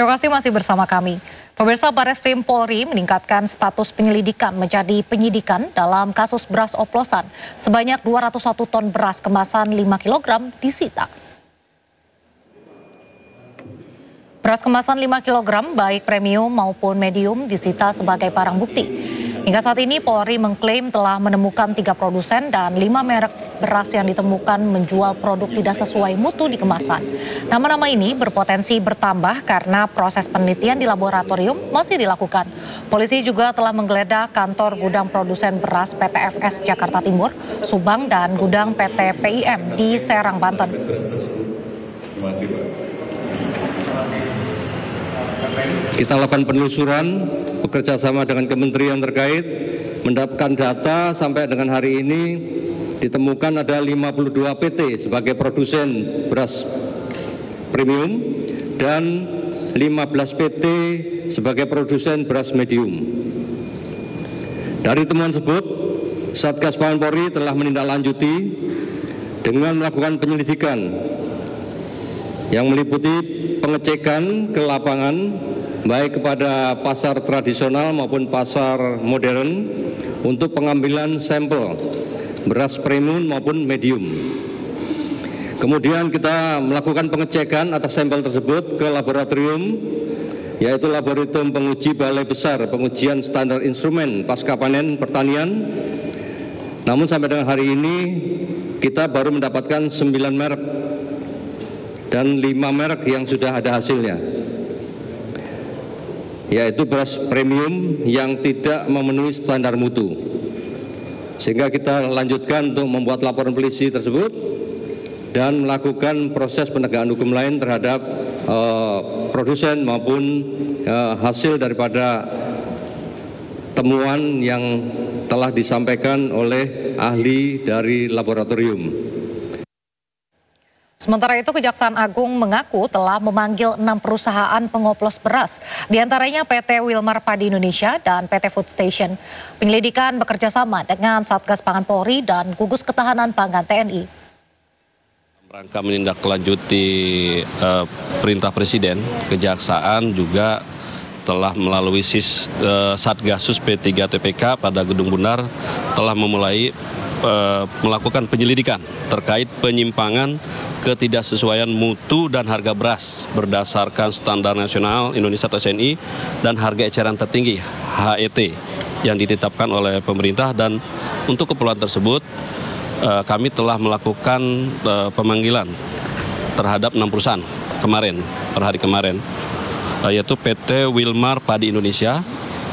Terima kasih masih bersama kami. Pemirsa, Barreskrim Polri meningkatkan status penyelidikan menjadi penyidikan dalam kasus beras oplosan. Sebanyak 201 ton beras kemasan 5 kg disita. Beras kemasan 5 kg baik premium maupun medium disita sebagai barang bukti. Hingga saat ini Polri mengklaim telah menemukan 3 produsen dan 5 merek beras yang ditemukan menjual produk tidak sesuai mutu di kemasan. Nama-nama ini berpotensi bertambah karena proses penelitian di laboratorium masih dilakukan. Polisi juga telah menggeledah kantor gudang produsen beras PT FS Jakarta Timur, Subang, dan gudang PT PIM di Serang, Banten. Terima kasih, Pak. Kita lakukan penelusuran bekerja sama dengan kementerian terkait, mendapatkan data sampai dengan hari ini ditemukan ada 52 PT sebagai produsen beras premium dan 15 PT sebagai produsen beras medium. Dari temuan tersebut, Satgas Pangan Polri telah menindaklanjuti dengan melakukan penyelidikan yang meliputi pengecekan ke lapangan baik kepada pasar tradisional maupun pasar modern untuk pengambilan sampel beras premium maupun medium. Kemudian kita melakukan pengecekan atas sampel tersebut ke laboratorium, yaitu Laboratorium Penguji Balai Besar Pengujian Standar Instrumen Pasca Panen Pertanian. Namun sampai dengan hari ini kita baru mendapatkan 9 merek dan 5 merek yang sudah ada hasilnya, yaitu beras premium yang tidak memenuhi standar mutu. Sehingga kita lanjutkan untuk membuat laporan polisi tersebut dan melakukan proses penegakan hukum lain terhadap produsen maupun hasil daripada temuan yang telah disampaikan oleh ahli dari laboratorium. Sementara itu, Kejaksaan Agung mengaku telah memanggil 6 perusahaan pengoplos beras, diantaranya PT Wilmar Padi Indonesia dan PT Food Station. Penyelidikan bekerja sama dengan Satgas Pangan Polri dan Gugus Ketahanan Pangan TNI. Rangka menindaklanjuti perintah Presiden, Kejaksaan juga telah melalui Satgasus P3 TPK pada Gedung Bundar telah memulai melakukan penyelidikan terkait penyimpangan ketidaksesuaian mutu dan harga beras berdasarkan standar nasional Indonesia atau SNI dan harga eceran tertinggi HET yang ditetapkan oleh pemerintah. Dan untuk keperluan tersebut kami telah melakukan pemanggilan terhadap 6 perusahaan per hari kemarin, yaitu PT Wilmar Padi Indonesia,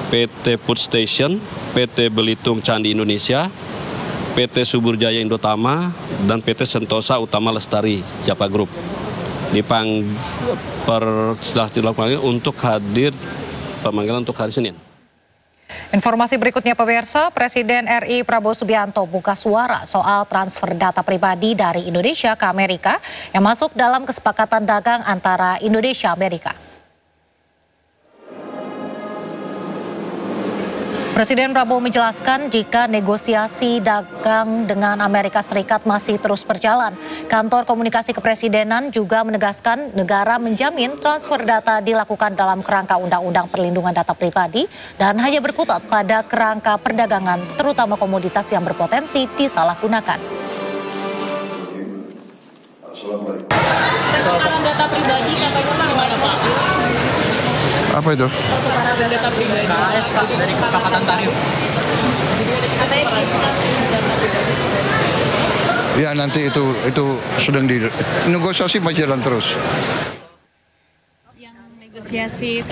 PT Food Station, PT Belitung Candi Indonesia, PT Subur Jaya Indotama, dan PT Sentosa Utama Lestari Japa Group. Setelah dilakukan untuk hadir pemanggilan untuk hari Senin. Informasi berikutnya, pemirsa, Presiden RI Prabowo Subianto buka suara soal transfer data pribadi dari Indonesia ke Amerika yang masuk dalam kesepakatan dagang antara Indonesia dan Amerika. Presiden Prabowo menjelaskan jika negosiasi dagang dengan Amerika Serikat masih terus berjalan. Kantor Komunikasi Kepresidenan juga menegaskan negara menjamin transfer data dilakukan dalam kerangka Undang-Undang Perlindungan Data Pribadi dan hanya berkutat pada kerangka perdagangan, terutama komoditas yang berpotensi disalahgunakan. Pertukaran data pribadi katanya gimana, Pak? Apa itu? Pertukaran data pribadi dari kesepakatan tarif. Katanya data pribadi. Ya, nanti itu sedang negosiasi masih jalan terus.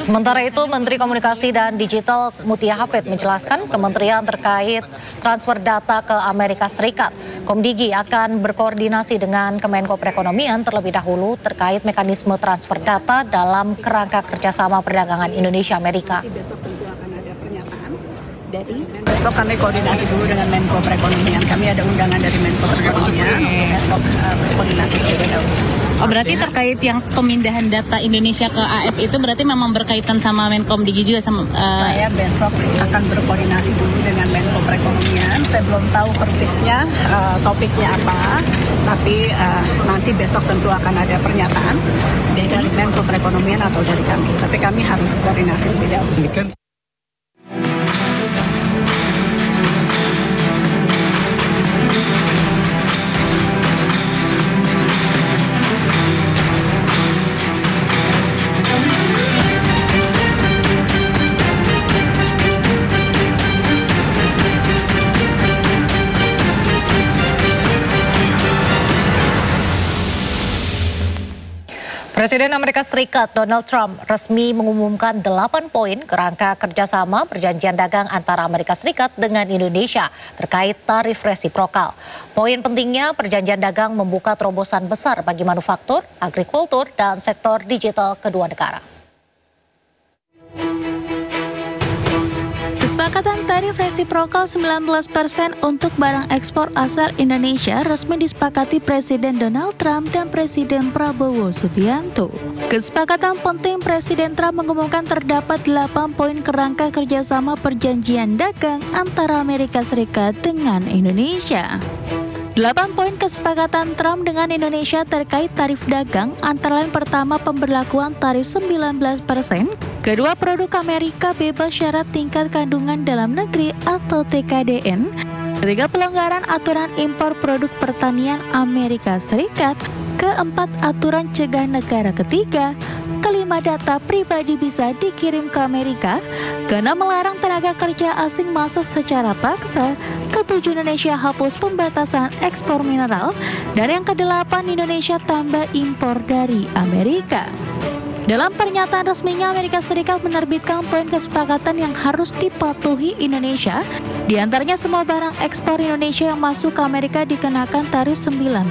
Sementara itu, Menteri Komunikasi dan Digital Mutia Hafid menjelaskan kementerian terkait transfer data ke Amerika Serikat. Komdigi akan berkoordinasi dengan Kemenko Perekonomian terlebih dahulu terkait mekanisme transfer data dalam kerangka kerjasama perdagangan Indonesia-Amerika. Besok kami koordinasi dulu dengan Menko Perekonomian. Kami ada undangan dari Menko Perekonomian. Besok berkoordinasi terlebih dahulu. Oh, berarti terkait yang pemindahan data Indonesia ke AS itu berarti memang berkaitan sama Menkom Digi juga sama. Saya besok akan berkoordinasi dulu dengan Menko Perekonomian. Saya belum tahu persisnya topiknya apa. Tapi nanti besok tentu akan ada pernyataan dari Menko Perekonomian atau dari kami. Tapi kami harus koordinasi lebih jauh. Presiden Amerika Serikat Donald Trump resmi mengumumkan 8 poin kerangka kerjasama perjanjian dagang antara Amerika Serikat dengan Indonesia terkait tarif resiprokal. Poin pentingnya perjanjian dagang membuka terobosan besar bagi manufaktur, agrikultur, dan sektor digital kedua negara. Kesepakatan tarif resiprokal 19% untuk barang ekspor asal Indonesia resmi disepakati Presiden Donald Trump dan Presiden Prabowo Subianto. Kesepakatan penting Presiden Trump mengumumkan terdapat 8 poin kerangka kerjasama perjanjian dagang antara Amerika Serikat dengan Indonesia. 8 poin kesepakatan Trump dengan Indonesia terkait tarif dagang antara lain pertama pemberlakuan tarif 19%, kedua produk Amerika bebas syarat tingkat kandungan dalam negeri atau TKDN, ketiga pelonggaran aturan impor produk pertanian Amerika Serikat, keempat aturan cegah negara ketiga, kelima data pribadi bisa dikirim ke Amerika, keenam melarang tenaga kerja asing masuk secara paksa, ketujuh Indonesia hapus pembatasan ekspor mineral, dan yang kedelapan Indonesia tambah impor dari Amerika. Dalam pernyataan resminya, Amerika Serikat menerbitkan poin kesepakatan yang harus dipatuhi Indonesia. Di antaranya semua barang ekspor Indonesia yang masuk ke Amerika dikenakan tarif 19%.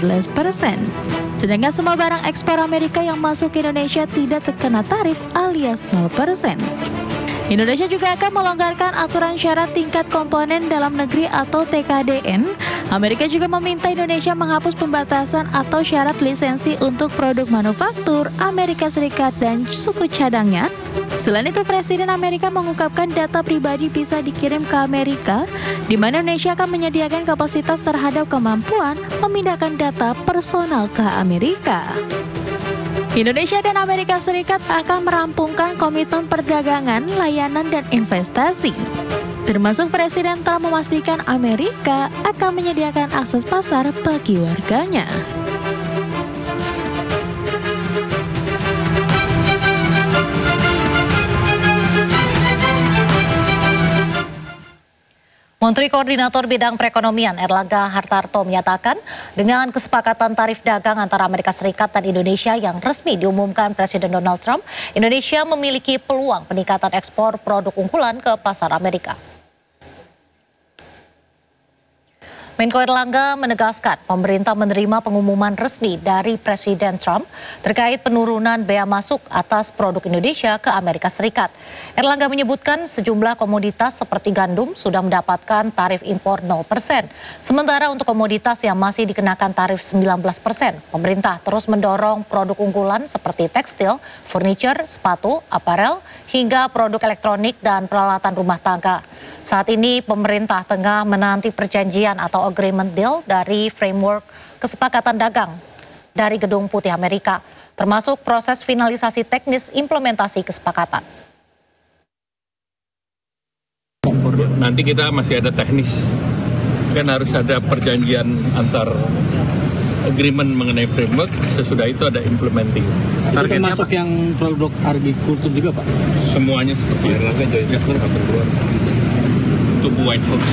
Sedangkan semua barang ekspor Amerika yang masuk ke Indonesia tidak terkena tarif alias 0%. Indonesia juga akan melonggarkan aturan syarat tingkat komponen dalam negeri atau TKDN. Amerika juga meminta Indonesia menghapus pembatasan atau syarat lisensi untuk produk manufaktur Amerika Serikat dan suku cadangnya. Selain itu, Presiden Amerika mengungkapkan data pribadi bisa dikirim ke Amerika, di mana Indonesia akan menyediakan kapasitas terhadap kemampuan memindahkan data personal ke Amerika. Indonesia dan Amerika Serikat akan merampungkan komitmen perdagangan, layanan, dan investasi. Termasuk Presiden Trump memastikan Amerika akan menyediakan akses pasar bagi warganya. Menteri Koordinator Bidang Perekonomian Erlangga Hartarto menyatakan dengan kesepakatan tarif dagang antara Amerika Serikat dan Indonesia yang resmi diumumkan Presiden Donald Trump, Indonesia memiliki peluang peningkatan ekspor produk unggulan ke pasar Amerika. Menko Erlangga menegaskan pemerintah menerima pengumuman resmi dari Presiden Trump terkait penurunan bea masuk atas produk Indonesia ke Amerika Serikat. Erlangga menyebutkan sejumlah komoditas seperti gandum sudah mendapatkan tarif impor 0%. Sementara untuk komoditas yang masih dikenakan tarif 19%, pemerintah terus mendorong produk unggulan seperti tekstil, furniture, sepatu, aparel, hingga produk elektronik dan peralatan rumah tangga. Saat ini pemerintah tengah menanti perjanjian atau agreement deal dari framework kesepakatan dagang dari Gedung Putih Amerika, termasuk proses finalisasi teknis implementasi kesepakatan. Nanti kita masih ada teknis, kan harus ada perjanjian antar agreement mengenai framework, sesudah itu ada implementing. Targetnya termasuk yang produk agrikultur juga, Pak? Semuanya seperti Erlangga Joint Sector akan keluar untuk White House.